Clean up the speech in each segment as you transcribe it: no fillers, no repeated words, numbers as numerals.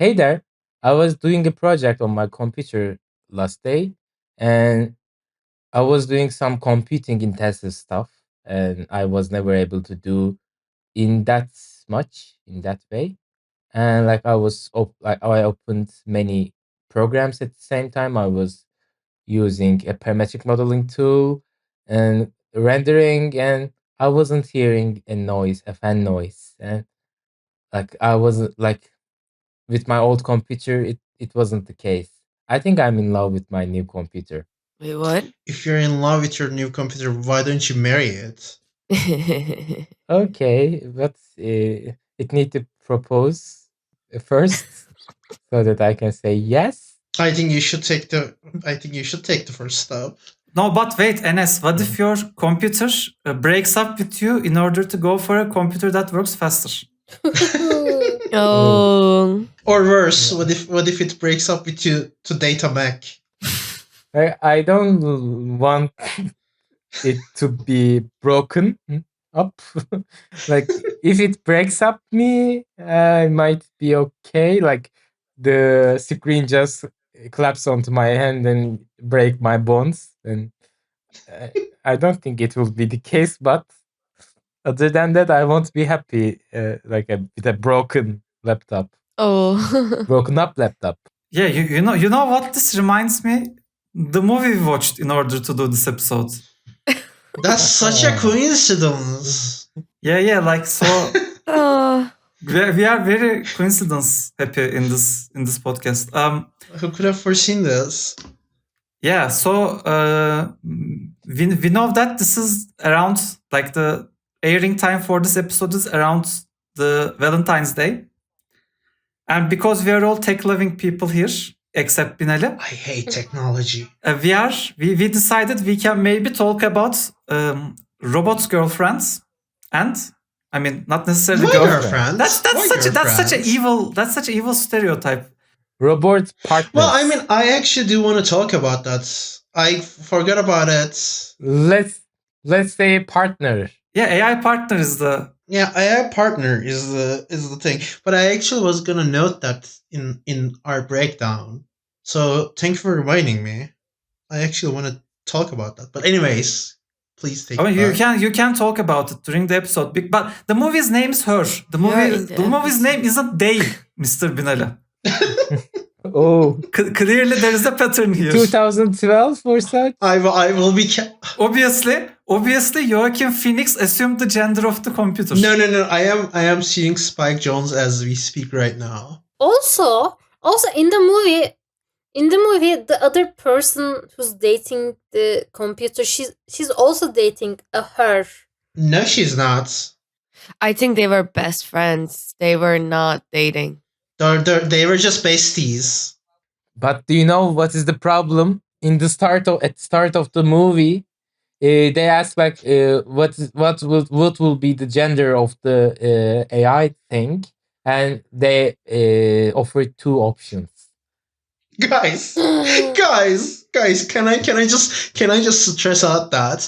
Hey there. I was doing a project on my computer last day, and I was doing some computing intensive stuff, and I was never able to do in that much in that way. And like like I opened many programs at the same time. I was using a parametric modeling tool and rendering, and I wasn't hearing a fan noise, and like I wasn't like with my old computer, it wasn't the case. I think I'm in love with my new computer. Wait, what? If you're in love with your new computer, why don't you marry it? Okay, but it need to propose first so that I can say yes. I think you should take the first step. No, but wait, Enes, what if your computer breaks up with you in order to go for a computer that works faster? Oh. Or worse, what if it breaks up with you to data Mac? I don't want it to be broken up. Like if it breaks up me, I might be okay. Like the screen just collapse onto my hand and break my bones, and I don't think it will be the case. But other than that, I won't be happy. With a broken laptop, Oh. broken up laptop. Yeah, you know what this reminds me? The movie we watched in order to do this episode. That's such a coincidence. Yeah, like so. Oh. We are very coincidence happy in this podcast. Who could have foreseen this? Yeah, so we know that this is around like the airing time for this episode is around the Valentine's Day, and because we are all tech-loving people here, except Binali, I hate technology. we decided we can maybe talk about robots girlfriends, and I mean not necessarily Why girlfriends. girlfriends? That's such girlfriends? an evil stereotype. Robot partners. Well, I mean, I actually do want to talk about that. I forgot about it. let's say partner. Yeah, AI partner is the Yeah, AI partner is the thing. But I actually was gonna note that in our breakdown. So thank you for reminding me. I actually want to talk about that. But anyways, please take. I mean, you can talk about it during the episode, but the movie's name is Her. The movie's name isn't They, Mr. Binali. Oh, Clearly there is a pattern here. 2012 or such. I will be. Obviously, Joaquin Phoenix assumed the gender of the computer. No. I am seeing Spike Jones as we speak right now. Also in the movie, the other person who's dating the computer, she's also dating a her. No, she's not. I think they were best friends. They were not dating. They were just besties. But do you know what is the problem? In the start of the movie, they ask like, what will be the gender of the AI thing, and they offered two options. Guys, can I just stress out that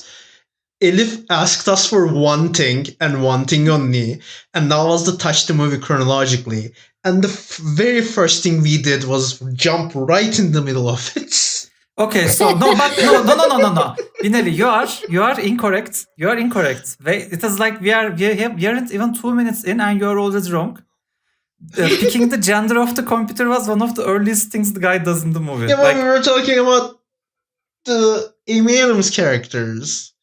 Elif asked us for one thing and one thing only, and that was to touch the movie chronologically. And the very first thing we did was jump right in the middle of it. Okay, so no. Binali, you are incorrect. You are incorrect. It is like we aren't even 2 minutes in, and you are already wrong. Picking the gender of the computer was one of the earliest things the guy does in the movie. Yeah, but we were talking about the Amy Adams characters.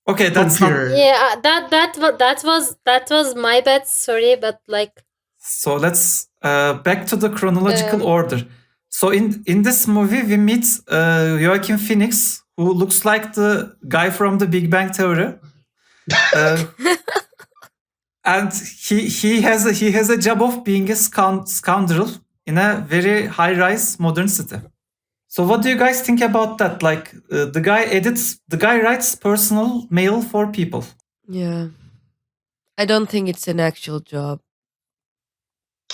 Okay, that's not. Yeah, that was my bad. Sorry, but like. So let's back to the chronological order. So in this movie, we meet Joaquin Phoenix, who looks like the guy from the Big Bang Theory, and he has a job of being a scoundrel in a very high-rise modern city. So what do you guys think about that? Like the guy writes personal mail for people. Yeah. I don't think it's an actual job.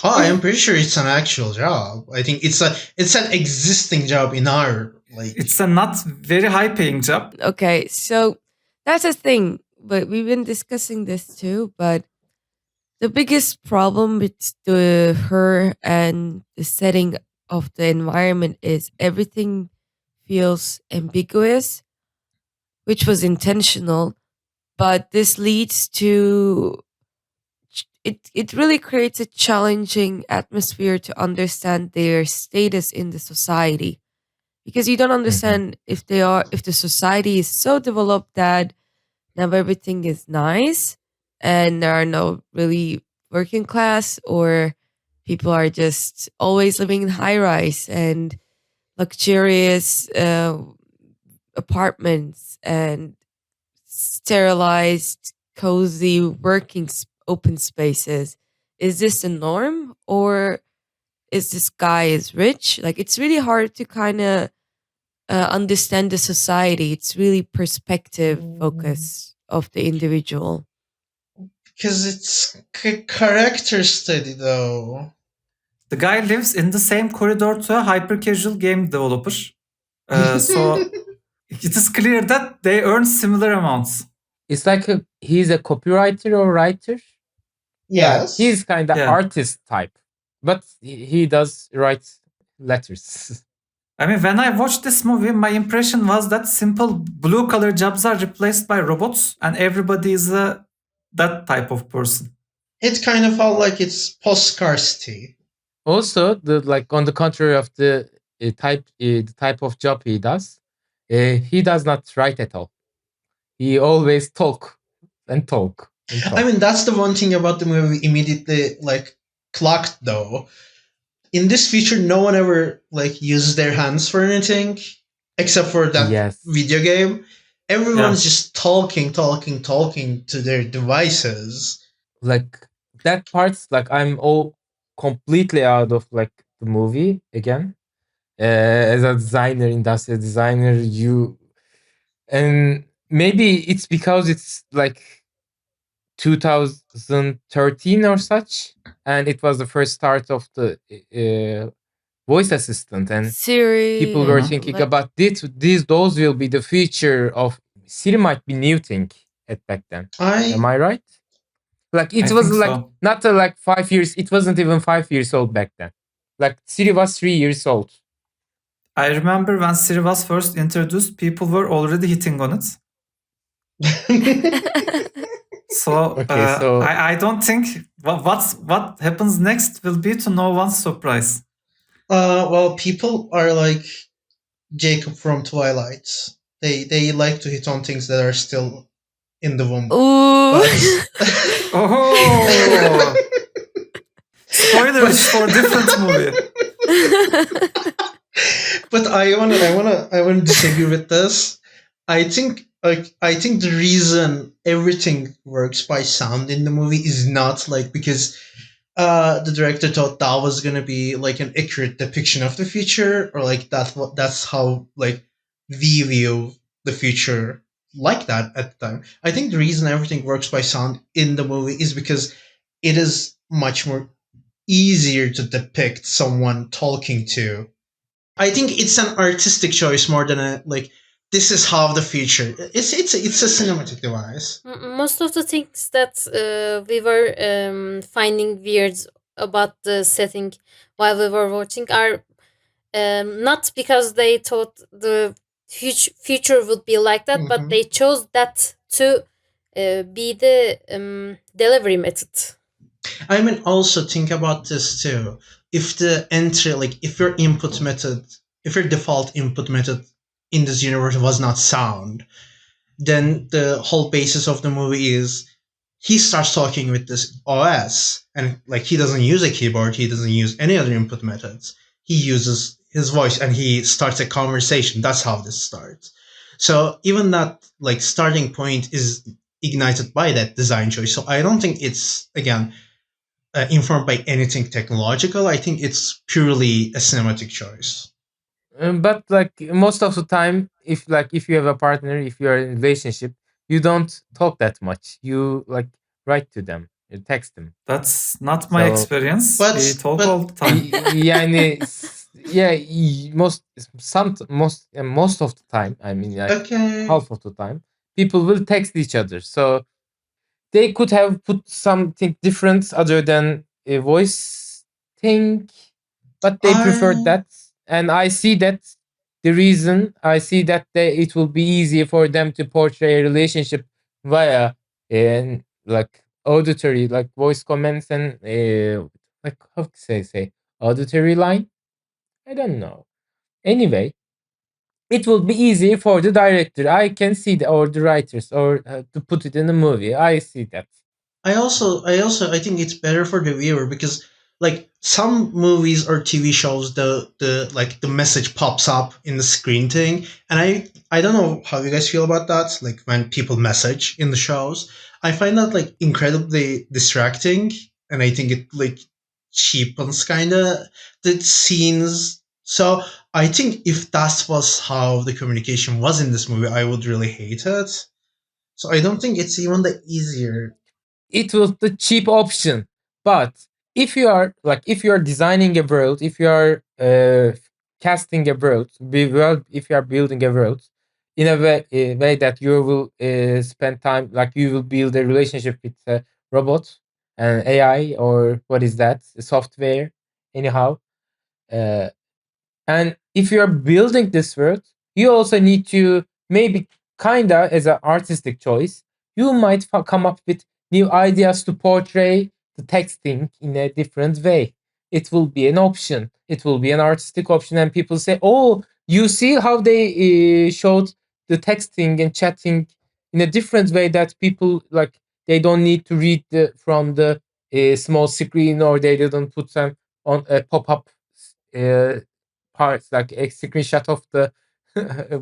Oh, I am pretty sure it's an actual job. I think it's an existing job in our like. It's a not very high-paying job. Okay, so that's the thing. But we've been discussing this too. But The biggest problem with her and the setting of the environment is everything feels ambiguous, which was intentional, but this leads to it really creates a challenging atmosphere to understand their status in the society, because you don't Mhm. understand if the society is so developed that now everything is nice and there are no really working class, or people are just always living in high rise and luxurious apartments and sterilized cozy open spaces. Is this the norm, or is this guy is rich? Like, it's really hard to kind of understand the society. It's really perspective focus of the individual. Because it's character study, though. The guy lives in the same corridor to a hyper casual game developer. So it is clear that they earn similar amounts. It's like he's a copywriter or writer. Yeah, Yes. he's kind of Yeah. artist type, but he does write letters. I mean, when I watched this movie, my impression was that simple blue collar jobs are replaced by robots, and everybody is that type of person. It kind of felt like it's post-scarcity. Also, on the contrary of the type of job he does not write at all. He always talk and talk and talk. I mean, that's the one thing about the movie immediately like clocked though. In this feature, no one ever like uses their hands for anything except for that Yes. video game. Everyone's just talking to their devices. Like that part's like I'm all completely out of like the movie again. As a designer, industrial designer, and maybe it's because it's like 2013 or such, and it was the first start of the voice assistant, and Siri. people were and thinking Alexa. about those will be the future of Siri. Might be new thing at back then. Am I right? Like it I was think like so. not like 5 years. It wasn't even 5 years old back then. Like Siri was 3 years old. I remember when Siri was first introduced, people were already hitting on it. So, Okay, so I don't think what happens next will be to no one's surprise. Well, people are like Jacob from Twilight. They like to hit on things that are still in the womb. Ooh. Oh, spoilers for different movie. But I wanna disagree with this. I think the reason everything works by sound in the movie is not like because the director thought that was gonna be like an accurate depiction of the future, or like that's how like we view the future like that at the time. I think the reason everything works by sound in the movie is because it is much more easier to depict someone talking to. I think it's an artistic choice more than a like this is how the future. It's a cinematic device. Most of the things that we were finding weird about the setting while we were watching are not because they thought the future would be like that, but they chose that to be the delivery method. I mean, also think about this too. If the entry, like, if your input method, if your default input method in this universe was not sound, then the whole basis of the movie is he starts talking with this OS, and like he doesn't use a keyboard, he doesn't use any other input methods. He uses his voice and he starts a conversation. That's how this starts. So even that like starting point is ignited by that design choice. So I don't think it's again informed by anything technological. I think it's purely a cinematic choice. But like most of the time, if you have a partner, if you are in a relationship, you don't talk that much. You like write to them, you text them. That's not my So- experience. But- We talk but- all the time. Yani most of the time, I mean like Okay. half of the time, people will text each other. So they could have put something different other than a voice thing, but they preferred I that, and I see that the reason. I see that it will be easier for them to portray a relationship via like auditory, like voice comments and like how to say auditory line. I don't know. Anyway, it will be easier for the director. I can see or the writers or to put it in the movie. I see that. I think it's better for the viewer because like some movies or TV shows the like the message pops up in the screen thing, and I don't know how you guys feel about that, like when people message in the shows. I find that like incredibly distracting, and I think it like cheapens kind of the scenes. So I think if that was how the communication was in this movie, I would really hate it. So I don't think it's even the easier. It was the cheap option. But if you are designing a world, if you are casting a world, if you are building a world in a way that you will spend time, like you will build a relationship with a robot and AI, or what is that, software, anyhow. Uh, and if you're building this world, you also need to maybe kinda as an artistic choice, you might come up with new ideas to portray the texting in a different way. It will be an option. It will be an artistic option, and people say, "Oh, you see how they showed the texting and chatting in a different way that people like they don't need to read from the small screen, or they didn't put them on a pop-up uh, parts, like a screenshot of the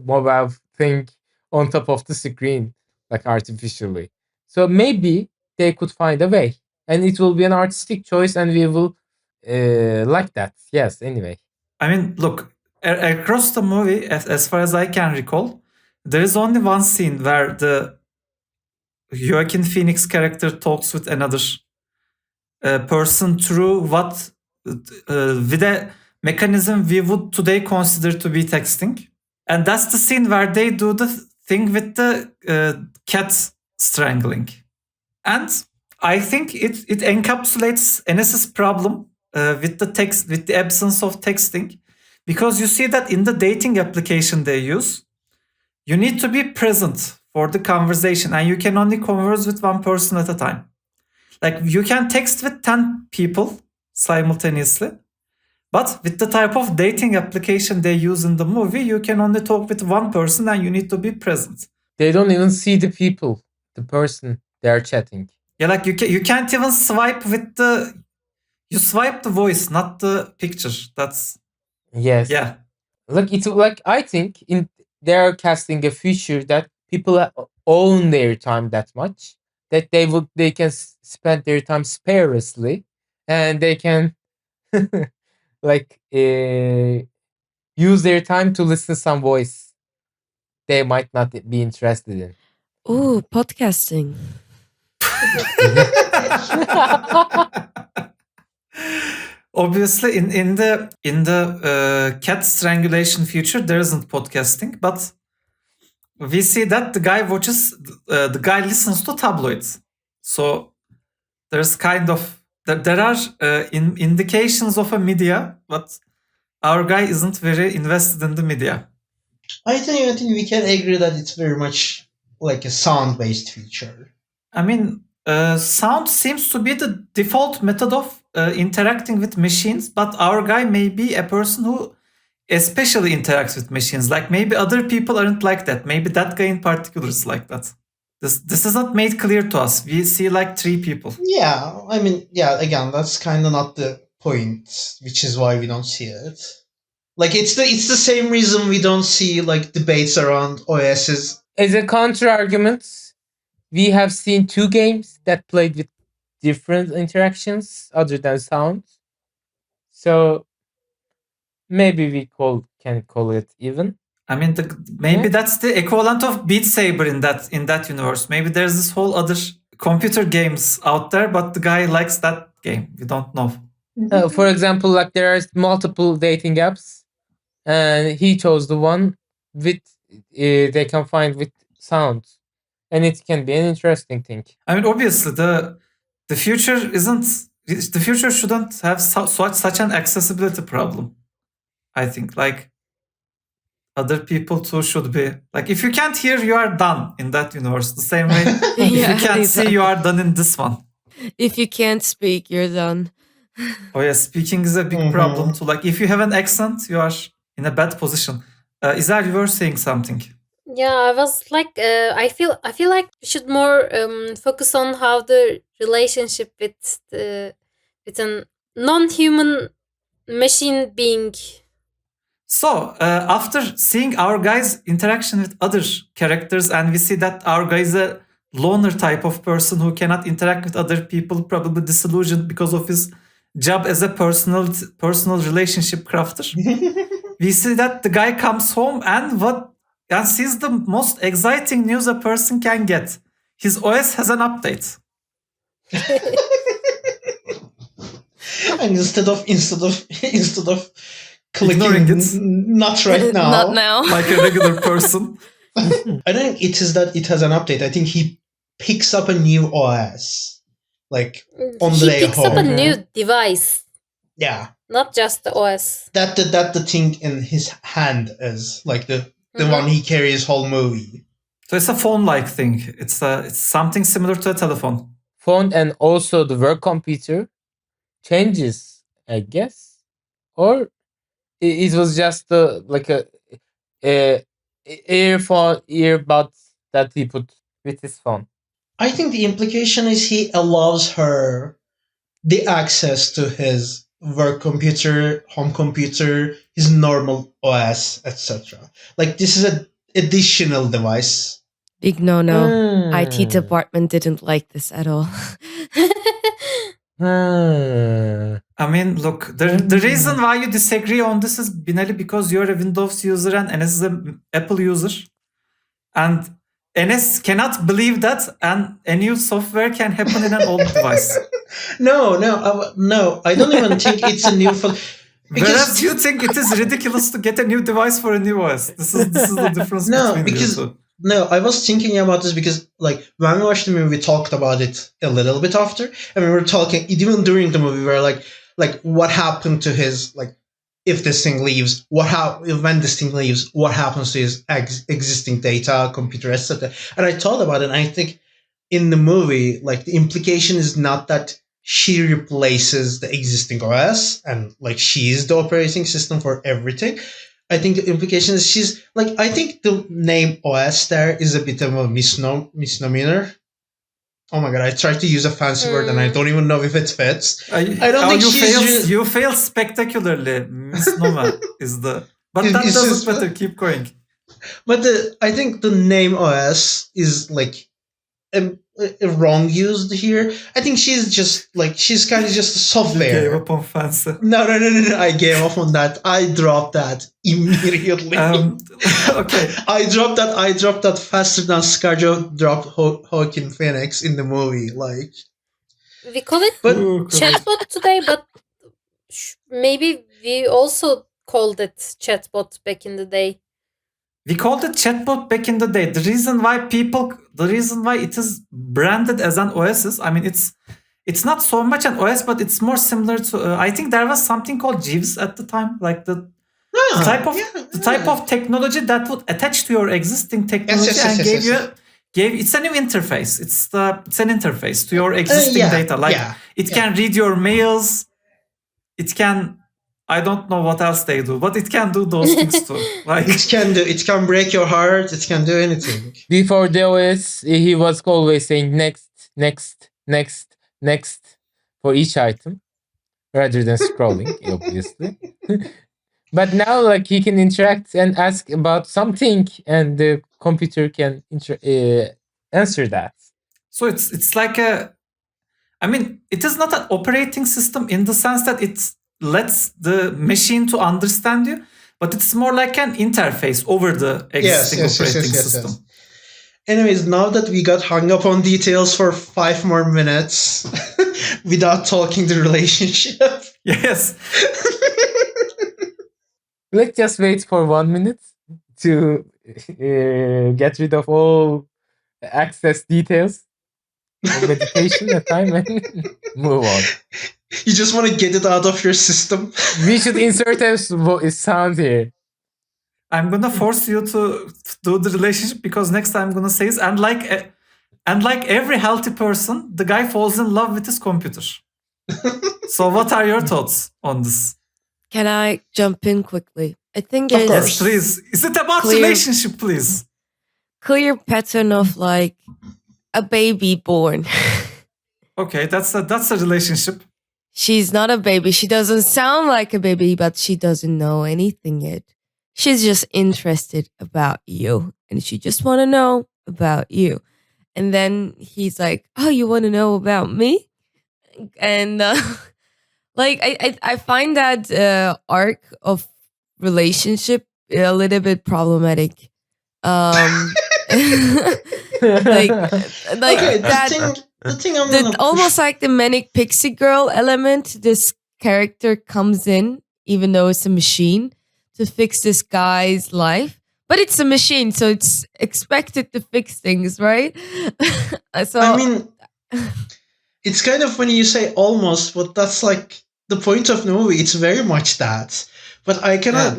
mobile thing on top of the screen, like artificially." So maybe they could find a way, and it will be an artistic choice, and we will like that. Yes. Anyway, I mean, look, across the movie, as far as I can recall, there is only one scene where the Joaquin Phoenix character talks with another person through what with a mechanism we would today consider to be texting, and that's the scene where they do the thing with the cat strangling. And I think it encapsulates Enes's problem with the text, with the absence of texting, because you see that in the dating application they use, you need to be present for the conversation, and you can only converse with one person at a time. Like you can text with 10 people simultaneously, but with the type of dating application they use in the movie, you can only talk with one person and you need to be present. they don't even see the people, the person they are chatting. Yeah, like you can't even swipe with the you swipe the voice, not the picture. That's Yes. yeah. Like it's like I think in they're casting a future that people own their time that much that they can spend their time sparingly, and they can like use their time to listen some voice they might not be interested in. Ooh, podcasting. Obviously, in the cat strangulation future, there isn't podcasting, but we see that the guy watches, the guy listens to tabloids. So there's kind of there are indications of a media, but our guy isn't very invested in the media. I think we can agree that it's very much like a sound based feature. I mean, sound seems to be the default method of interacting with machines, but our guy may be a person who especially interacts with machines. Like maybe other people aren't like that. Maybe that guy in particular is like that. This is not made clear to us. We see like 3 people. Yeah, I mean, yeah, again, that's kind of not the point, which is why we don't see it. Like it's the same reason we don't see like debates around OSs. As a counter argument, we have seen 2 games that played with different interactions other than sound. So maybe we can call it even. I mean, maybe Yeah. that's the equivalent of Beat Saber in that universe. Maybe there's this whole other computer games out there, but the guy likes that game. We don't know. For example, like there are multiple dating apps, and he chose the one with they can find with sound, and it can be an interesting thing. I mean, obviously, the future isn't. The future shouldn't have such an accessibility problem. I think like other people too should be like, if you can't hear, you are done in that universe. The same way, if Yeah, you can't see, you are done in this one. If you can't speak, you're done. Oh yeah, speaking is a big problem too. Like if you have an accent, you are in a bad position. Izar, you were saying something. Yeah, I was like, I feel like we should more focus on how the relationship with a non-human machine being. So after seeing our guy's interaction with other characters, and we see that our guy is a loner type of person who cannot interact with other people, probably disillusioned because of his job as a personal relationship crafter. We see that the guy comes home and sees the most exciting news a person can get. His OS has an update. And instead of Ignoring clicking it. not right now, Not now. Like a regular person. I don't think it is that it has an update. I think he picks up a new OS, like on the He way picks up a home. new device, Yeah, not just the OS. that the thing in his hand is like the one he carries whole movie. So it's a phone-like thing. It's something similar to a telephone. Phone and also the work computer changes, I guess, or it was just like a earbuds that he put with his phone. I think the implication is he allows her the access to his work computer, home computer, his normal OS, etc. Like this is an additional device. Big no. IT Hmm. department didn't like this at all. I mean, look, the reason why you disagree on this is Binali because you're a Windows user and Enes is an Apple user. And Enes cannot believe that a new software can happen in an old device. No, I don't even think it's a new phone. Whereas you think it is ridiculous to get a new device for a new OS. This is the difference between you two. No, I was thinking about this because, like, when we watched the movie, we talked about it a little bit after, and we were talking even during the movie. We were like, what happened to his, like, if this thing leaves, when this thing leaves, what happens to his existing data, computer, etc. And I thought about it, and I think in the movie, like, the implication is not that she replaces the existing OS and like she is the operating system for everything. I think the implication is she's like, I think the name OS there is a bit of a misnomer. Oh my god, I tried to use a fancy word and I don't even know if it fits. I don't think you fail spectacularly. Misnomer is the, but that doesn't matter. Keep going. But I think the name OS is like wrong used here. I think she's kind of just a software. You gave up on fancy. No. I gave up on that. I dropped that immediately. Okay. I dropped that faster than ScarJo dropped Joaquin Phoenix in the movie. Like we call it chatbot today, but maybe we also called it chatbot back in the day. We called it chatbot back in the day. The reason why it is branded as an OS is, I mean, it's not so much an OS, but it's more similar to. I think there was something called Jeeves at the time, like the type of technology that would attach to your existing technology and gave it's a new interface. It's an interface to your existing data. Like it can read your mails. It can. I don't know what else they do, but it can do those things too. Like it can break your heart. It can do anything. Before the OS, he was always saying next for each item, rather than scrolling, obviously. But now, like, he can interact and ask about something, and the computer can answer that. So it's like a. I mean, it is not an operating system in the sense that it lets the machine to understand you, but it's more like an interface over the existing operating system. Yes. Anyways, now that we got hung up on details for 5 more minutes without talking the relationship. Yes. Let's just wait for 1 minute to get rid of all access details of meditation at time and move on. You just want to get it out of your system. We should insert a sound here. I'm gonna force you to do the relationship because next time I'm gonna say is and like every healthy person, the guy falls in love with his computer. So what are your thoughts on this? Can I jump in quickly? I think Of there's course. Yes, please. Is it about Clear- relationship, please? clear pattern of like a baby born. Okay, that's a relationship. She's not a baby. She doesn't sound like a baby, but she doesn't know anything yet. She's just interested about you, and she just want to know about you. And then he's like, "Oh, you want to know about me?" And like I find that arc of relationship a little bit problematic. Like Okay, the thing I'm gonna almost like the manic pixie girl element. This character comes in, even though it's a machine, to fix this guy's life. But it's a machine, so it's expected to fix things, right? So I mean, it's kind of when you say almost, but that's like the point of the movie. It's very much that. But I cannot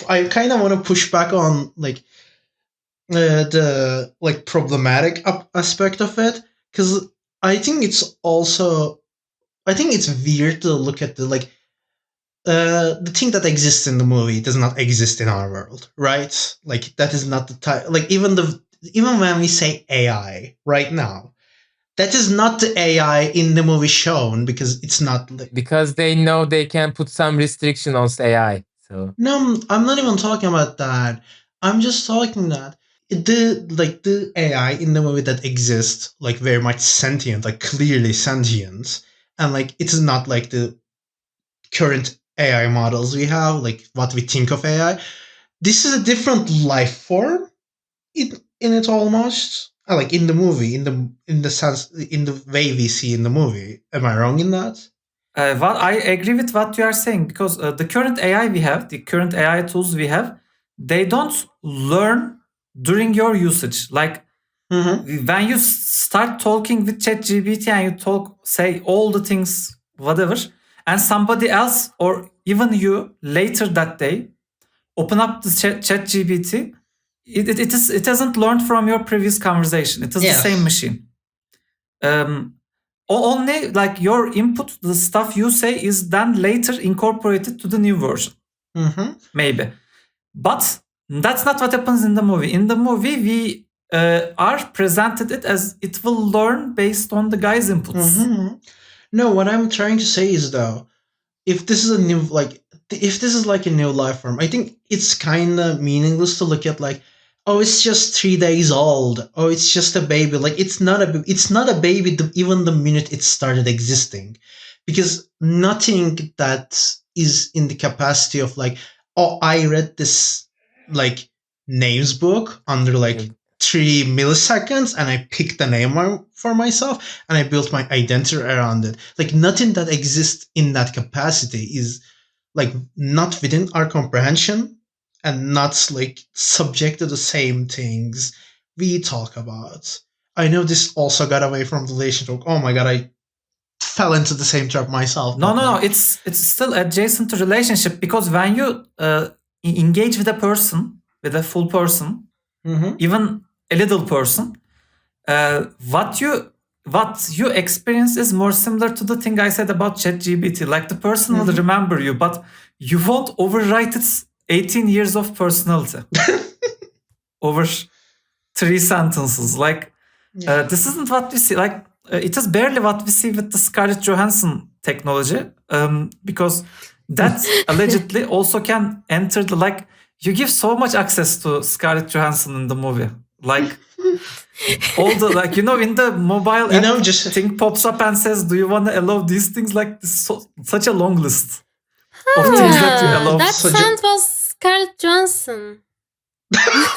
I kind of want to push back on like the like problematic aspect of it, because I think it's weird to look at the thing that exists in the movie does not exist in our world, right? Like that is not the type. Like even when we say AI right now, that is not the AI in the movie shown, because it's not like. Because they know they can put some restriction on AI. So No, I'm not even talking about that. I'm just talking that the AI in the movie that exists, like very much sentient, like clearly sentient, and like it is not like the current AI models we have, like what we think of AI. This is a different life form in it almost. Like in the movie, in the sense, in the way we see in the movie. Am I wrong in that? Well, I agree with what you are saying because the current AI we have, the current AI tools we have, they don't learn during your usage. Like when you start talking with ChatGPT and you say all the things, whatever, and somebody else or even you later that day open up the ChatGPT, it hasn't learned from your previous conversation. It is Yes. the same machine. Only like your input, the stuff you say is then later incorporated to the new version. Maybe. But that's not what happens in the movie. In the movie, we are presented it as it will learn based on the guy's inputs. No, what I'm trying to say is though, if this is like a new life form, I think it's kind of meaningless to look at like, oh, it's just 3 days old. Oh, it's just a baby. Like it's not a baby even the minute it started existing, because nothing that is in the capacity of like, oh, I read this like names book under like 3 milliseconds and I picked the name for myself and I built my identity around it. Like nothing that exists in that capacity is like not within our comprehension and not like subject to the same things we talk about. I know this also got away from the relationship. Oh my god, I fell into the same trap myself. No. It's still adjacent to relationship because when you engage with a person, with a full person, even a little person, what you experience is more similar to the thing I said about ChatGPT. Like the person will remember you, but you won't overwrite its 18 years of personality over 3 sentences. Like this isn't what we see. Like it is barely what we see with the Scarlett Johansson technology, because that allegedly also can enter the like. You give so much access to Scarlett Johansson in the movie, like. All the like in the mobile app, just thing pops up and says, "Do you want to allow these things?" Like this, such a long list of things that you allow. That sound was Scarlett Johansson.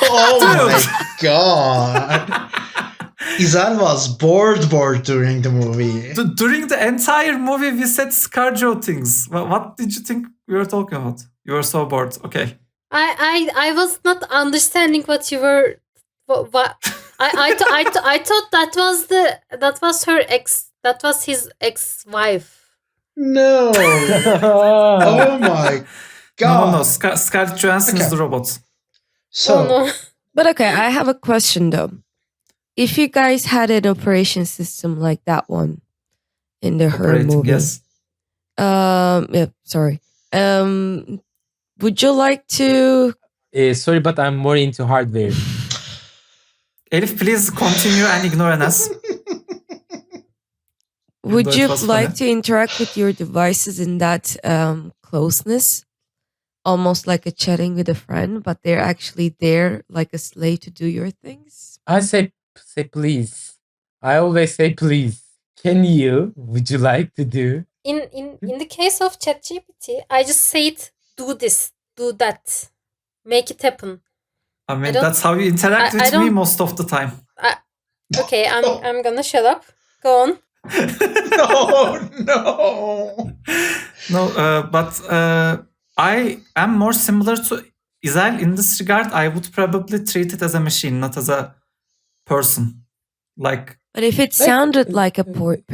Oh my god! Izal was bored during the movie. During the entire movie, we said ScarJo things. What did you think we were talking about? You were so bored. Okay. I was not understanding what you were. What I thought that was her ex. That was his ex-wife. No. Oh my god. No. Scarlett Johansson is Okay. the robot. So Oh no. But okay, I have a question though. If you guys had an operation system like that one in the Her Operating, movie, yes. yeah, sorry. Would you like to? Sorry, but I'm more into hardware. Elif, please continue and ignore Enes. Would Though it you was like funny. to interact with your devices in that closeness, almost like a chatting with a friend, but they're actually there like a slave to do your things? I say please. I always say please. Can you? Would you like to do? In the case of ChatGPT, I just say it. Do this. Do that. Make it happen. I mean, don't- that's how you interact I with me don't- most of the time. Okay, I'm gonna shut up. Go on. no. No, but I am more similar to Izel in this regard. I would probably treat it as a machine, not as a person. Like, But if it sounded like a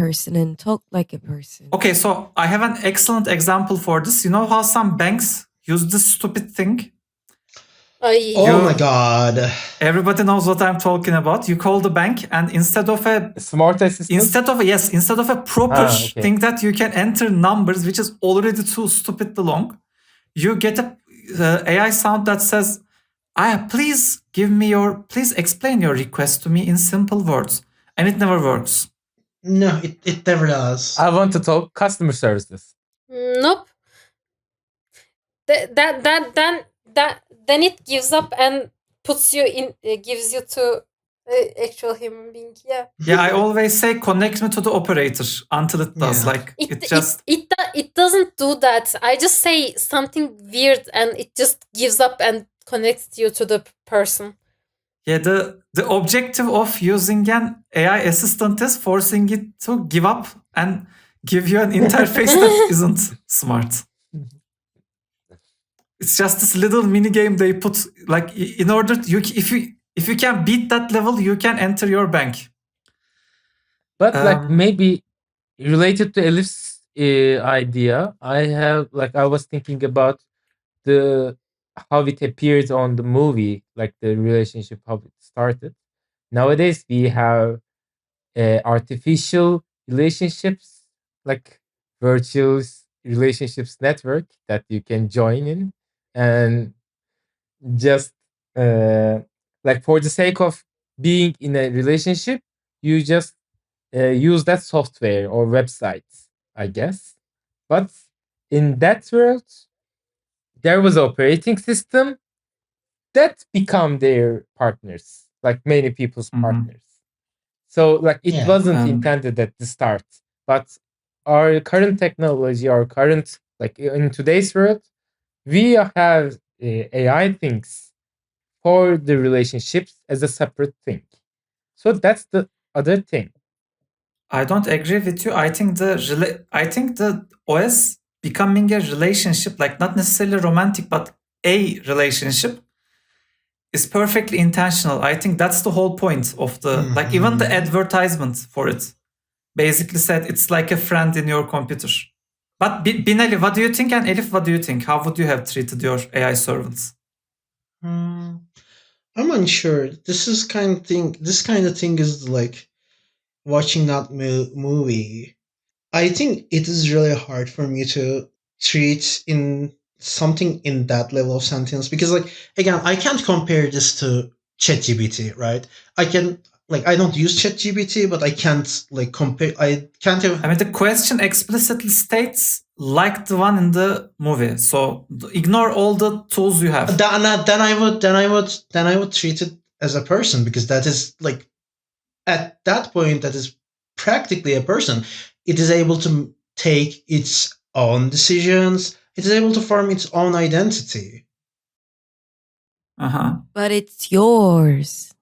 person and talked like a person, okay, so I have an excellent example for this. You know how some banks use this stupid thing? Ay. Oh my god. Everybody knows what I'm talking about. You call the bank, and instead of a Smart assistant? instead of a proper okay. thing that you can enter numbers, which is already too stupidly long, you get a AI sound that says, please explain your request to me in simple words. And it never works. No, it never does. I want to talk customer services. Nope. Then it gives up and puts you in, gives you to actual human being. Yeah. Yeah, I always say connect me to the operator until it does. Yeah. Like It doesn't do that. I just say something weird and it just gives up and connects you to the person. Yeah, the objective of using an AI assistant is forcing it to give up and give you an interface that isn't smart. It's just this little mini game they put, like, in order if you can beat that level, you can enter your bank. But like maybe related to Elif's idea, I was thinking about how it appears on the movie, like the relationship, how it started. Nowadays we have artificial relationships, like virtual relationships network that you can join in, and just like for the sake of being in a relationship, you just use that software or websites, I guess. But in that world, there was operating system that become their partners, like many people's partners. So like it wasn't intended at the start, but our current technology, our current, like in today's world, we have AI things for the relationships as a separate thing. So that's the other thing. I don't agree with you. I think the OS becoming a relationship, like not necessarily romantic, but a relationship, is perfectly intentional. I think that's the whole point of like even the advertisement for it basically said it's like a friend in your computer. But Binali, what do you think? And Elif, what do you think? How would you have treated your AI servants? I'm unsure. This kind of thing is like watching that movie. I think it is really hard for me to treat in something in that level of sentence because, like, again, I can't compare this to ChatGPT, right? I don't use ChatGPT, but I can't like compare. I can't have. I mean, the question explicitly states like the one in the movie. So ignore all the tools you have. Then I would treat it as a person because that is like at that point that is practically a person. It is able to take its own decisions. It is able to form its own identity. But it's yours.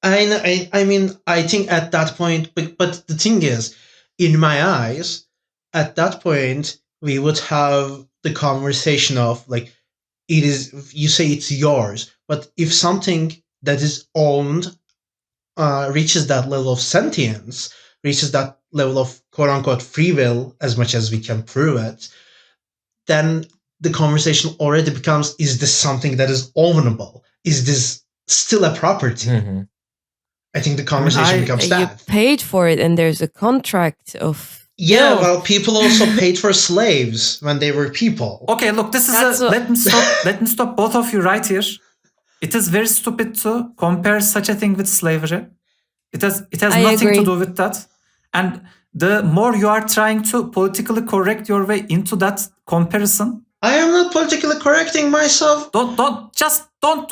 I mean, I think at that point, but the thing is, in my eyes, at that point, we would have the conversation of like, you say it's yours, but if something that is owned reaches that level of sentience, reaches that level of quote unquote free will, as much as we can prove it, then the conversation already becomes, is this something that is ownable? Is this still a property? Mhm. I think the I mean, conversation becomes You that. paid for it, and there's a contract of Yeah, guilt. well, people also paid for slaves when they were people. Okay, look, this is That's a what- let me stop. Let me stop both of you right here. It is very stupid to compare such a thing with slavery. It has I nothing agree. to do with that. And the more you are trying to politically correct your way into that comparison, I am not politically correcting myself. don't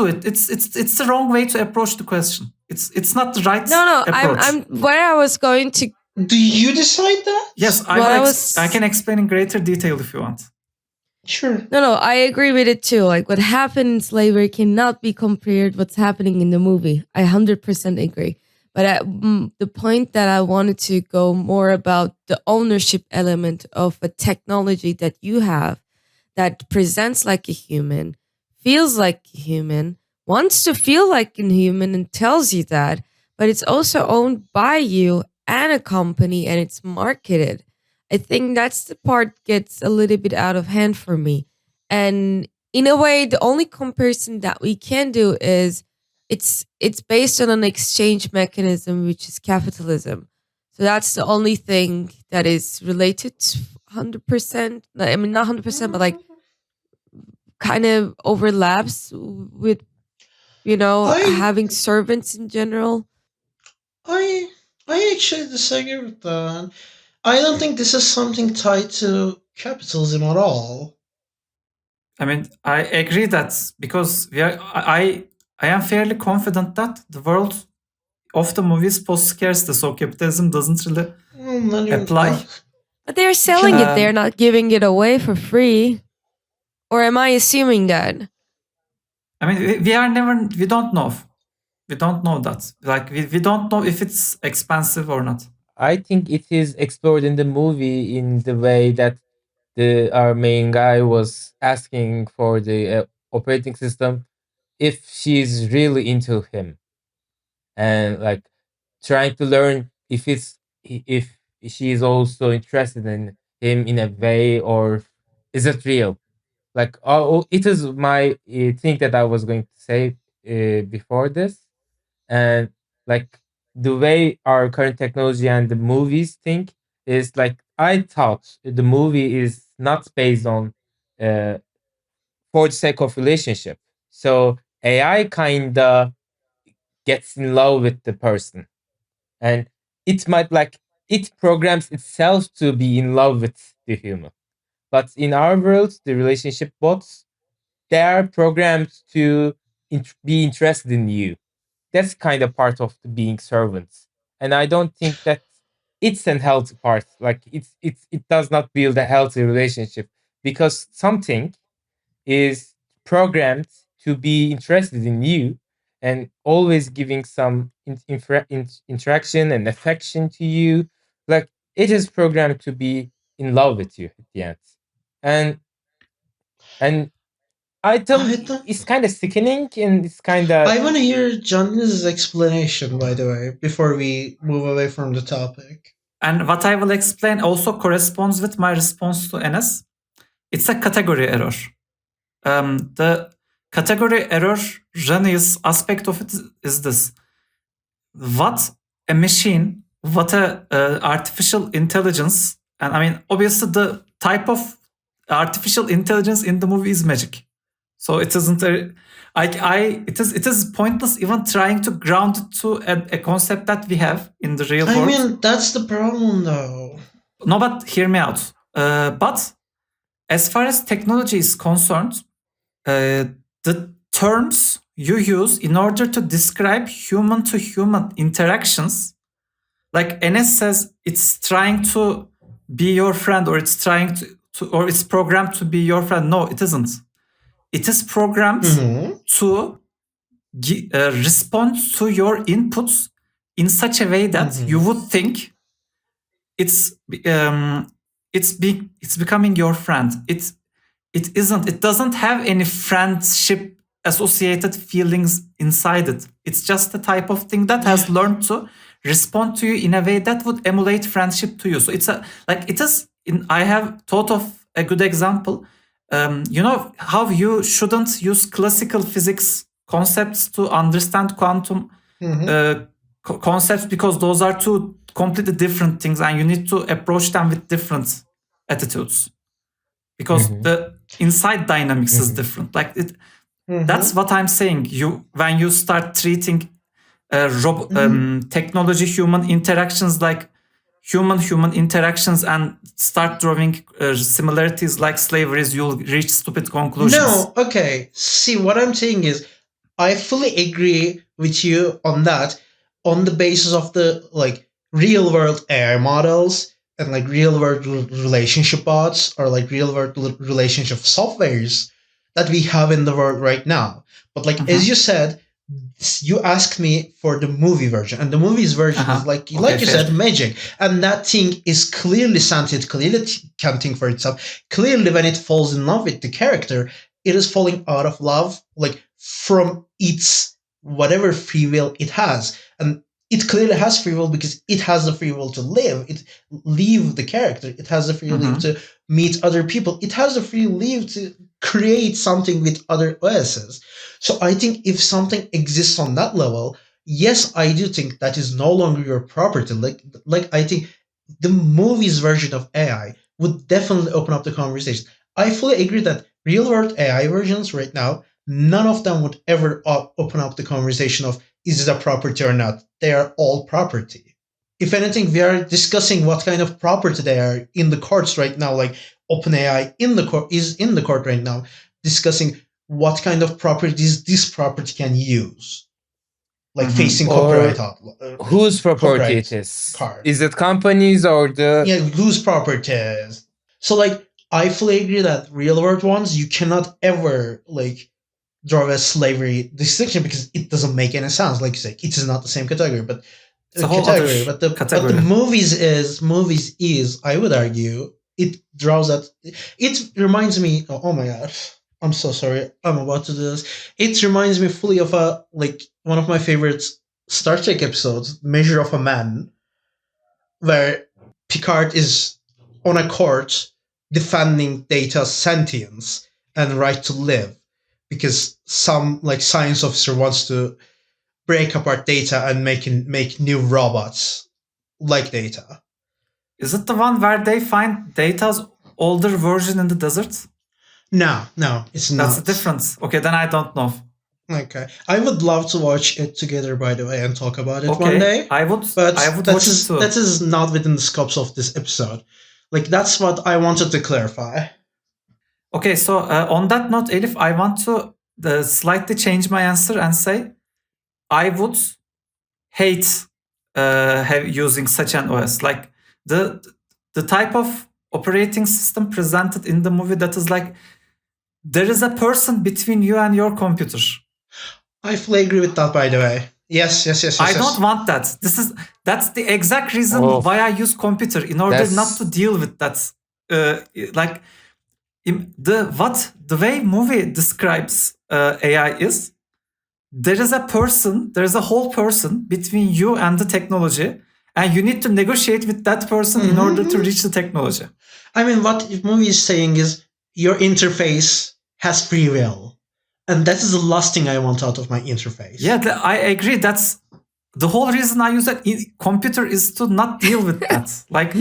do it. It's the wrong way to approach the question. It's not the right No, approach. I'm where I was going to. Do you decide that? Yes, I can explain in greater detail if you want. Sure. No, I agree with it too. Like what happened in slavery cannot be compared what's happening in the movie. I 100% agree. But the point that I wanted to go more about the ownership element of a technology that you have that presents like a human, feels like a human, wants to feel like a human and tells you that, but it's also owned by you and a company and it's marketed. I think that's the part gets a little bit out of hand for me. And in a way, the only comparison that we can do is it's based on an exchange mechanism, which is capitalism. So that's the only thing that is related 100%. I mean, not 100%, but like kind of overlaps with having servants in general. I actually disagree with that. I don't think this is something tied to capitalism at all. I mean, I agree that because I am fairly confident that the world of the movie is post-scarcity, so capitalism doesn't really apply. But they're selling it. They're Um, not giving it away for free. Or am I assuming that? I mean, we don't know. We don't know that. Like, we don't know if it's expensive or not. I think it is explored in the movie in the way that our main guy was asking for the operating system if she's really into him, and like trying to learn if she is also interested in him in a way, or is it real. Like, it is my thing that I was going to say before this. And like the way our current technology and the movies think is like, I thought the movie is not based on uh, for the sake of relationship. So AI kinda gets in love with the person, and it might like it programs itself to be in love with the human. But in our world, the relationship bots, they are programmed to be interested in you. That's kind of part of the being servants, and I don't think that it's an healthy part. Like, it does not build a healthy relationship, because something is programmed to be interested in you and always giving some interaction and affection to you. Like, it is programmed to be in love with you at the end. And and item I don't. is kind of sickening, and it's kind of. I want to hear John's explanation, by the way, before we move away from the topic. And what I will explain also corresponds with my response to Enes. It's a category error. The category error erroneous aspect of it is this: what a machine, what a artificial intelligence, and I mean, obviously the type of artificial intelligence in the movie is magic. So it isn't it is pointless even trying to ground it to a concept that we have in the real world. I mean, that's the problem, though. No, but hear me out. But as far as technology is concerned, the terms you use in order to describe human to human interactions, like Enes says, it's trying to be your friend, or it's trying to or it's programmed to be your friend. No, it isn't. It is programmed to respond to your inputs in such a way that you would think it's becoming your friend. It isn't. It doesn't have any friendship associated feelings inside it. It's just a type of thing that has learned to respond to you in a way that would emulate friendship to you. So it's I have thought of a good example. You know how you shouldn't use classical physics concepts to understand quantum concepts, because those are two completely different things and you need to approach them with different attitudes, because the inside dynamics is different. Like that's what I'm saying. When you start treating technology human interactions like human interactions and start drawing similarities like slaveries, you'll reach stupid conclusions. No, okay. See, what I'm saying is, I fully agree with you on that, on the basis of the like real world AI models and like real world relationship bots or like real world relationship softwares that we have in the world right now. But like as you said, you asked me for the movie version, and the movie's version is like you fair. said, magic, and that thing is clearly sentient, clearly can think for itself. Clearly, when it falls in love with the character, it is falling out of love, like from its whatever free will it has, and it clearly has free will because it has the free will to live. It leave the character. It has the free will to meet other people. It has the free will to create something with other OSs. So I think if something exists on that level, yes, I do think that is no longer your property. Like I think the movie's version of AI would definitely open up the conversation. I fully agree that real world AI versions right now, none of them would ever open up the conversation of is it a property or not. They are all property. If anything, we are discussing what kind of property they are in the courts right now. Like OpenAI is in the court right now discussing what kind of properties this property can use, like facing copyright. Whose property it is? Card. Is it companies or the? Yeah, whose property is? So like, I fully agree that real world ones you cannot ever like draw a slavery distinction because it doesn't make any sense. Like you say, it is not the same category, but category. But the movies is I would argue it draws that. It reminds me. Oh my god. I'm so sorry. I'm about to do this. It reminds me fully of one of my favorite Star Trek episodes, Measure of a Man, where Picard is on a court defending Data's sentience and right to live because some like science officer wants to break apart Data and make new robots like Data. Is it the one where they find Data's older version in the desert? No, it's not. That's the difference. Okay, then I don't know. Okay, I would love to watch it together, by the way, and talk about it one day. I would watch it too. That is not within the scopes of this episode. Like that's what I wanted to clarify. Okay, so on that note, Elif, I want to slightly change my answer and say I would hate using such an OS. Like the type of operating system presented in the movie that is like there is a person between you and your computer. I fully agree with that, by the way. Yes. I don't want that. That's the exact reason why I use computer, in order not to deal with that. Like the way movie describes AI is there is a whole person between you and the technology, and you need to negotiate with that person in order to reach the technology. I mean, what the movie is saying is your interface has free will. And that is the last thing I want out of my interface. Yeah, I agree. That's the whole reason I use that computer is to not deal with that. Like,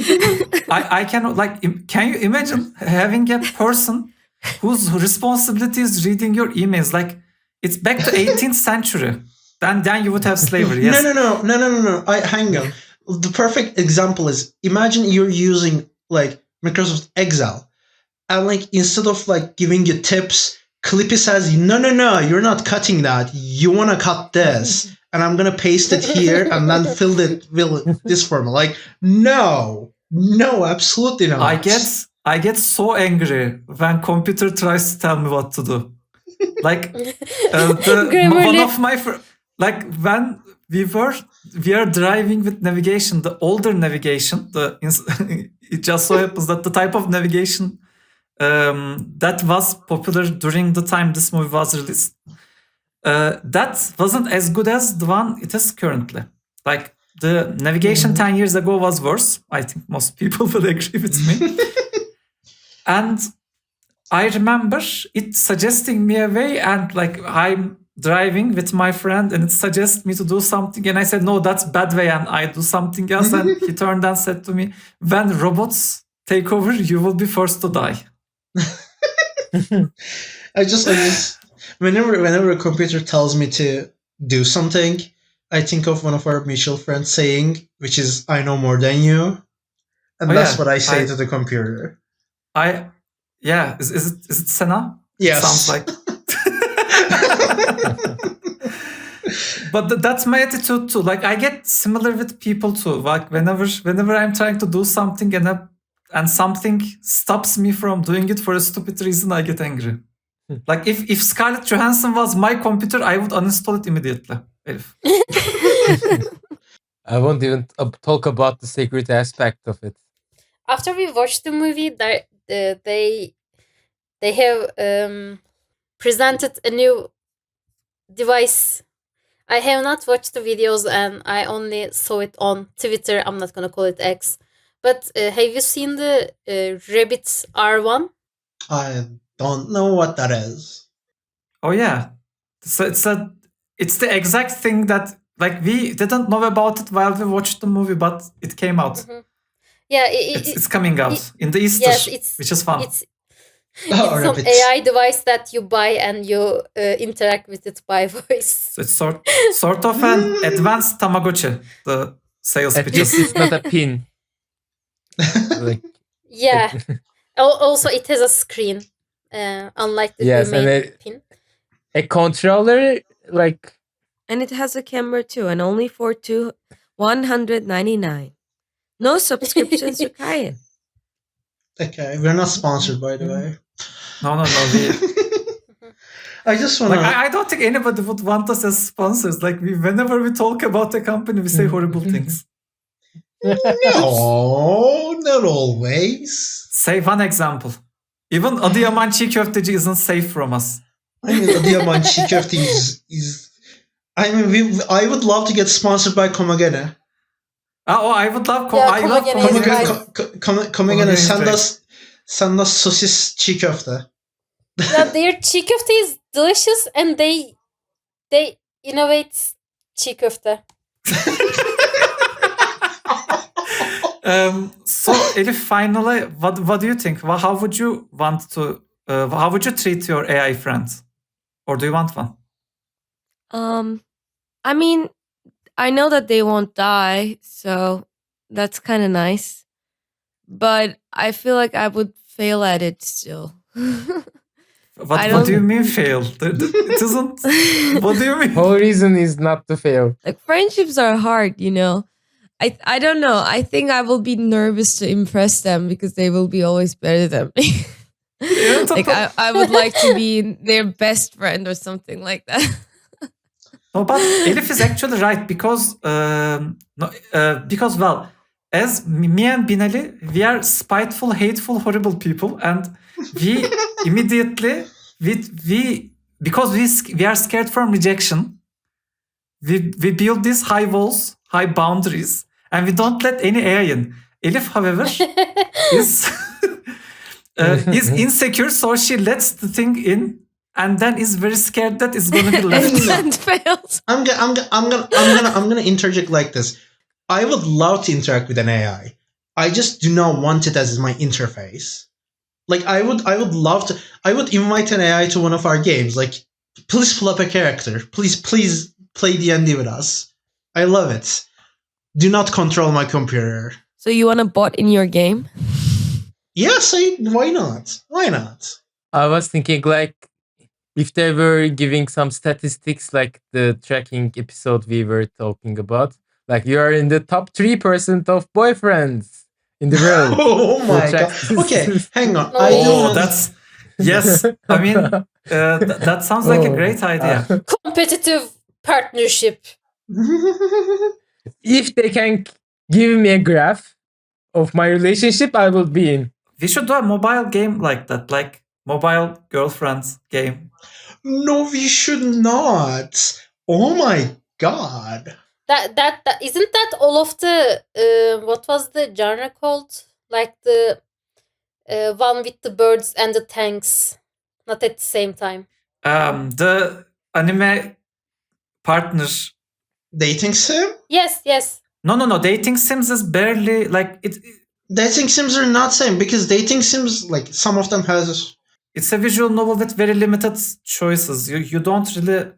I cannot, like, can you imagine having a person whose responsibility is reading your emails? Like, it's back to 18th century. Then you would have slavery. Yes. No. Hang on. The perfect example is, imagine you're using like Microsoft Excel, and like instead of like giving you tips, Clippy says, no, you're not cutting that. You want to cut this, and I'm gonna paste it here and then fill it with this formula. Like, no, absolutely not. I get so angry when computer tries to tell me what to do. Like one of my like when we are driving with navigation, the older navigation, it just so happens that the type of navigation that was popular during the time this movie was released that wasn't as good as the one it is currently. Like the navigation 10 years ago was worse. I think most people will agree with me. And I remember it suggesting me a way, and like I'm driving with my friend and it suggests me to do something, and I said, no, that's bad way, and I do something else. And he turned and said to me, when robots take over, you will be first to die. I just whenever a computer tells me to do something, I think of one of our mutual friends saying, which is, I know more than you. And that's what I say to the computer. Is it Senna? Yes. Sounds like. But that's my attitude too. Like I get similar with people too. Like whenever I'm trying to do something and something stops me from doing it for a stupid reason, I get angry. Like if Scarlett Johansson was my computer, I would uninstall it immediately. Elif. I won't even talk about the security aspect of it. After we watched the movie, they have presented a new device. I have not watched the videos and I only saw it on Twitter. I'm not gonna call it X. But have you seen the Rabbit R1? I don't know what that is. Oh yeah, so it's the exact thing that like we didn't know about it while we watched the movie, but it came out. Mm-hmm. Yeah, it's coming out in the Easter, which is fun. It's some AI device that you buy and you interact with it by voice. So it's sort of an advanced Tamagotchi. The sales At pitches. least it's not a pin. Like, yeah. Also, it has a screen, unlike the main pin. A controller, like. And it has a camera too, and only for $199. No subscriptions required. Okay, we're not sponsored, by the way. No. I just want to. Like, I don't think anybody would want us as sponsors. Like, whenever we talk about a company, we say horrible things. No, not always. Say one example. Even Adıyaman Çiğ Köfteci isn't safe from us. I mean, Adıyaman Çiğ Köfte is. I mean, I would love to get sponsored by Komagene. I would love. I love Komagene. Komagene, send us sosis çiğ köfte. Yeah, their çiğ köfte is delicious, and they innovate çiğ köfte. So Elif, finally, what do you think? How would you want to? How would you treat your AI friends, or do you want one? I mean, I know that they won't die, so that's kind of nice. But I feel like I would fail at it still. What do you mean fail? It isn't. What do you mean? Whole reason is not to fail. Like friendships are hard, you know. I don't know. I think I will be nervous to impress them because they will be always better than me. Like I would like to be their best friend or something like that. No, but Elif is actually right because well, as me and Binali, we are spiteful, hateful, horrible people, and we immediately because we are scared from rejection, we build these high walls, high boundaries, and we don't let any AI in. Elif, however, is insecure, so she lets the thing in. And then is very scared that it's gonna be left. And fails. I'm gonna interject like this. I would love to interact with an AI. I just do not want it as my interface. Like I would love to. I would invite an AI to one of our games. Like, please pull up a character. Please play D&D with us. I love it. Do not control my computer. So you want a bot in your game? Yes, why not? Why not? I was thinking like, if they were giving some statistics like the tracking episode we were talking about, like you are in the top 3% of boyfriends in the world. Oh my god. Okay, hang on. That's yes. I mean, that sounds like a great idea. Competitive partnership. If they can give me a graph of my relationship, I will be in. We should do a mobile game like that. Like mobile girlfriend game. No, we should not. Oh my god. That isn't that all of the what was the genre called? Like the one with the birds and the tanks, not at the same time. The anime partner. Dating sim? Yes. No. Dating sims is barely like it. Dating sims are not same because dating sims, like some of them has. It's a visual novel with very limited choices. You don't really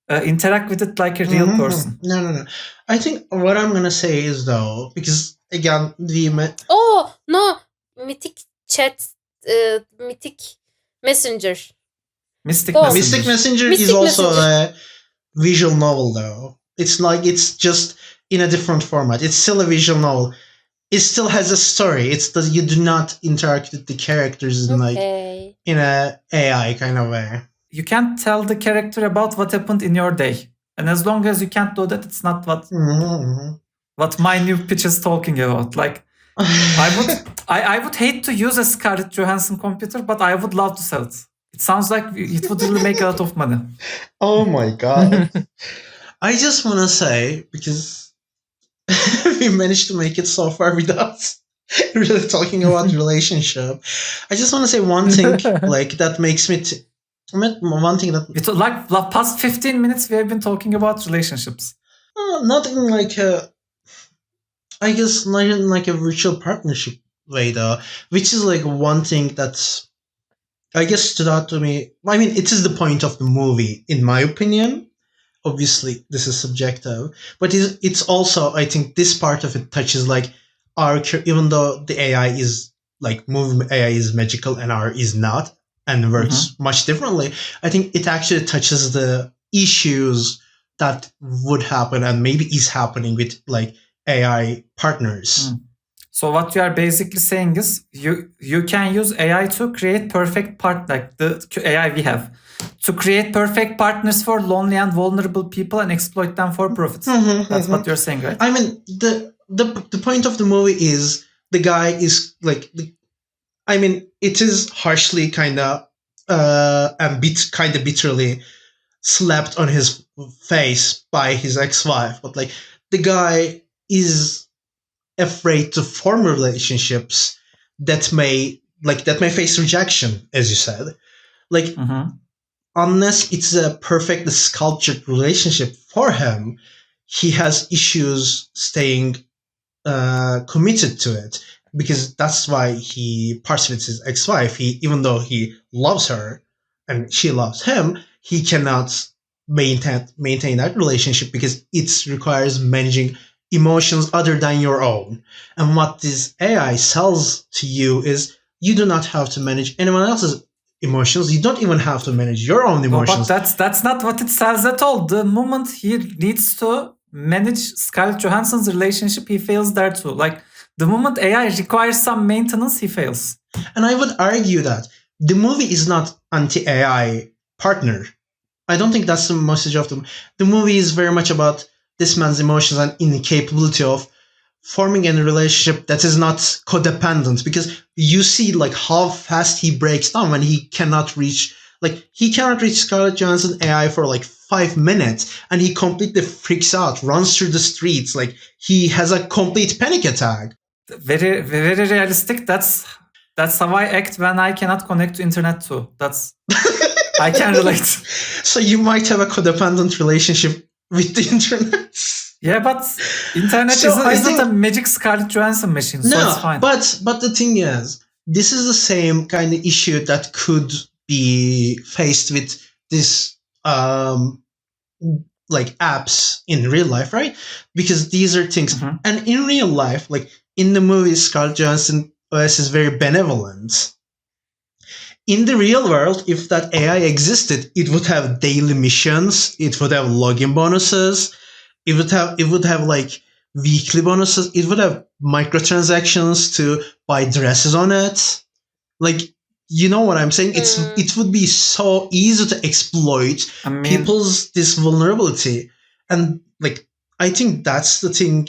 interact with it like a real person. No. I think what I'm gonna say is though, because again Oh no, Mythic Chat, Mythic Messenger. Mystic Oh. Messenger. Mystic Messenger Mystic is also Messenger. a visual novel though. It's like it's just in a different format. It's still a visual novel. It still has a story. It's that you do not interact with the characters in like Okay. in a AI kind of way. You can't tell the character about what happened in your day, and as long as you can't do that, it's not what my new pitch is talking about. Like I would hate to use a Scarlett Johansson computer, but I would love to sell it. It sounds like it would really make a lot of money. Oh my god. I just want to say, because we managed to make it so far without really talking about relationship, I just want to say one thing like that makes me one thing that It's like the past 15 minutes we have been talking about relationships. not in like a, I guess not in like a virtual partnership way though, which is like one thing that's, I guess, stood out to me. I mean, it is the point of the movie, in my opinion. Obviously, this is subjective, but it's also, I think, this part of it touches like even though the AI is like movie AI is magical and our is not, and works much differently. I think it actually touches the issues that would happen and maybe is happening with like AI partners. So what you are basically saying is you can use AI to create perfect like the AI we have, to create perfect partners for lonely and vulnerable people and exploit them for profits. That's what you're saying, right? I mean, the point of the movie is the guy is like, I mean, it is harshly kind of and kind of bitterly slapped on his face by his ex-wife, but like the guy is afraid to form relationships that may face rejection, as you said, like unless it's a perfect sculptured relationship for him, he has issues staying committed to it, because that's why he parts with his ex-wife. Even though he loves her and she loves him, he cannot maintain that relationship because it requires managing emotions other than your own. And what this AI sells to you is you do not have to manage anyone else's emotions. You don't even have to manage your own emotions. No, but that's not what it says at all. The moment he needs to manage Scarlett Johansson's relationship, he fails there too. Like the moment AI requires some maintenance, he fails. And I would argue that the movie is not anti-AI partner. I don't think that's the message of the movie is very much about this man's emotions and incapability of forming a relationship that is not codependent, because you see like how fast he breaks down when he cannot reach Scarlett Johansson AI for like 5 minutes, and he completely freaks out, runs through the streets, like he has a complete panic attack. Very, very realistic. That's how I act when I cannot connect to internet too. That's I can relate. So you might have a codependent relationship with the internet. Yeah, but internet isn't a magic Scarlett Johansson machine, so it's fine. But the thing is, this is the same kind of issue that could be faced with this like apps in real life, right? Because these are things, and in real life, like in the movie, Scarlett Johansson OS is very benevolent. In the real world, if that AI existed, it would have daily missions, it would have login bonuses, it would have like weekly bonuses, it would have microtransactions to buy dresses on it. Like, you know what I'm saying? It would be so easy to exploit people's this vulnerability. And like, I think that's the thing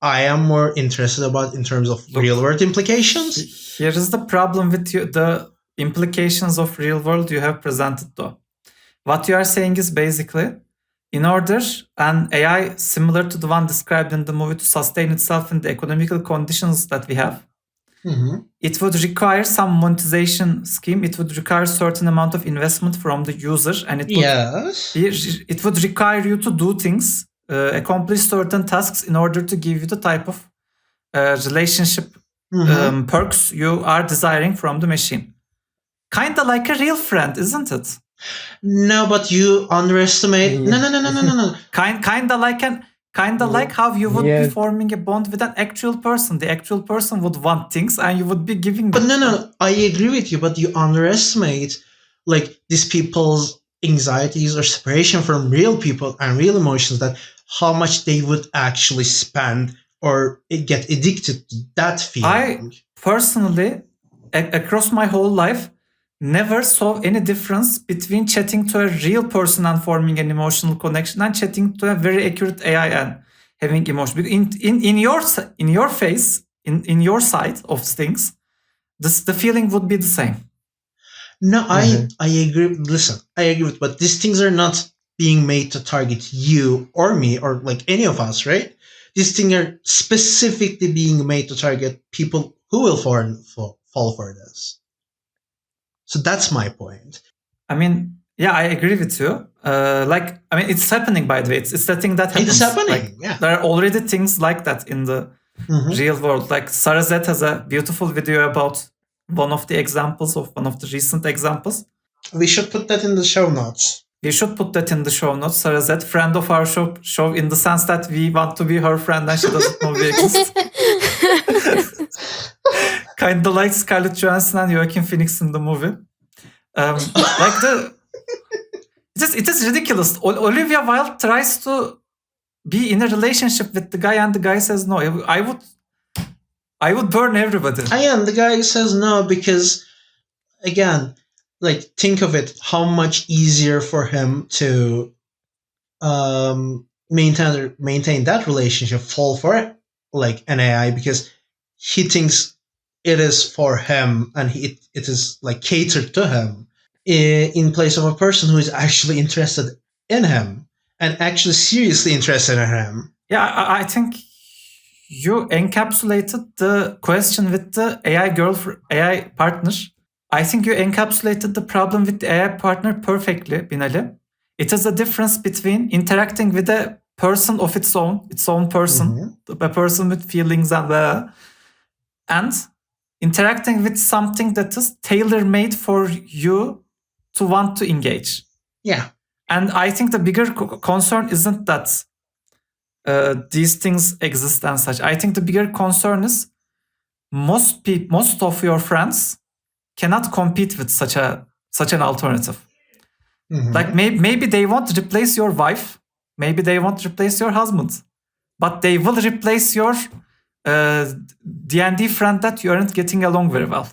I am more interested about in terms of real world implications. Here is the problem with you. implications of real world you have presented though. What you are saying is basically, in order an AI similar to the one described in the movie to sustain itself in the economical conditions that we have, it would require some monetization scheme. It would require certain amount of investment from the user, and it would require you to do things, accomplish certain tasks in order to give you the type of relationship perks you are desiring from the machine. Kind of like a real friend, isn't it? No, but you underestimate. No. Kind of like how you would be forming a bond with an actual person. The actual person would want things, and you would be giving them. But no, I agree with you. But you underestimate like these people's anxieties or separation from real people and real emotions. That how much they would actually spend or get addicted to that feeling. I personally, across my whole life, never saw any difference between chatting to a real person and forming an emotional connection and chatting to a very accurate AI and having emotion. In your face, in your side of things, the feeling would be the same. No, I agree. Listen, I agree with, but these things are not being made to target you or me or like any of us, right? These things are specifically being made to target people who will fall for this. So that's my point. I mean, yeah, I agree with you. It's happening, by the way. It's the thing that happens. It's happening, like, yeah. There are already things like that in the real world. Like Sarah Z has a beautiful video about one of the recent examples. We should put that in the show notes. We should put that in the show notes. Sarah Z, friend of our show in the sense that we want to be her friend and she doesn't know we exist. Kind of like Scarlett Johansson and Joaquin Phoenix in the movie. It is ridiculous. Olivia Wilde tries to be in a relationship with the guy, and the guy says no. I would burn everybody. And the guy says no because, again, like think of it, how much easier for him to maintain that relationship, fall for it, like an AI, because he thinks it is for him and it is like catered to him, in place of a person who is actually interested in him and actually seriously interested in him. Yeah, I think you encapsulated the question with the AI partner. I think you encapsulated the problem with the AI partner perfectly, Binali. It is the difference between interacting with a person of its own person, a person with feelings and interacting with something that is tailor-made for you to want to engage. Yeah. And I think the bigger concern isn't that these things exist and such. I think the bigger concern is most of your friends cannot compete with such an alternative. Like maybe they won't replace your wife, maybe they won't replace your husband, but they will replace your D&D friend that you aren't getting along very well.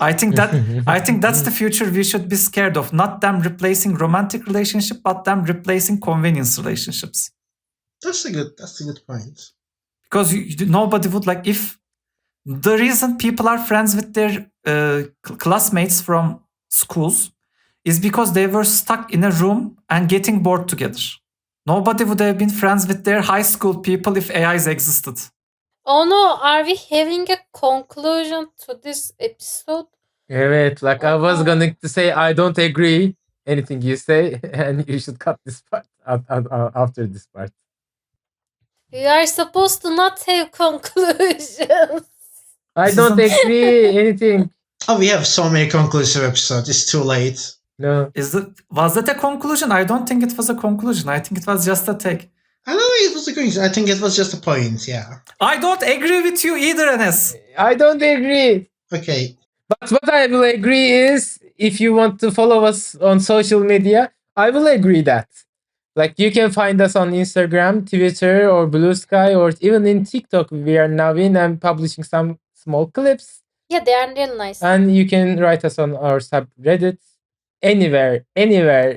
I think that's the future we should be scared of. Not them replacing romantic relationship, but them replacing convenience relationships. That's a good point. Because nobody would like, if the reason people are friends with their classmates from schools is because they were stuck in a room and getting bored together. Nobody would have been friends with their high school people if AIs existed. Oh no, are we having a conclusion to this episode? Evet, like I was going to say, I don't agree anything you say, and you should cut this part after this part. We are supposed to not have conclusions. I don't agree anything. Oh, we have so many conclusive episodes. It's too late. No. Was that a conclusion? I don't think it was a conclusion. I think it was just a take. I don't think it was a conclusion. I think it was just a point, yeah. I don't agree with you either, Enes. I don't agree. Okay. But what I will agree is, if you want to follow us on social media, I will agree that. Like, you can find us on Instagram, Twitter, or Blue Sky, or even in TikTok. We are now in and publishing some small clips. Yeah, they are really nice. And you can write us on our subreddits. Anywhere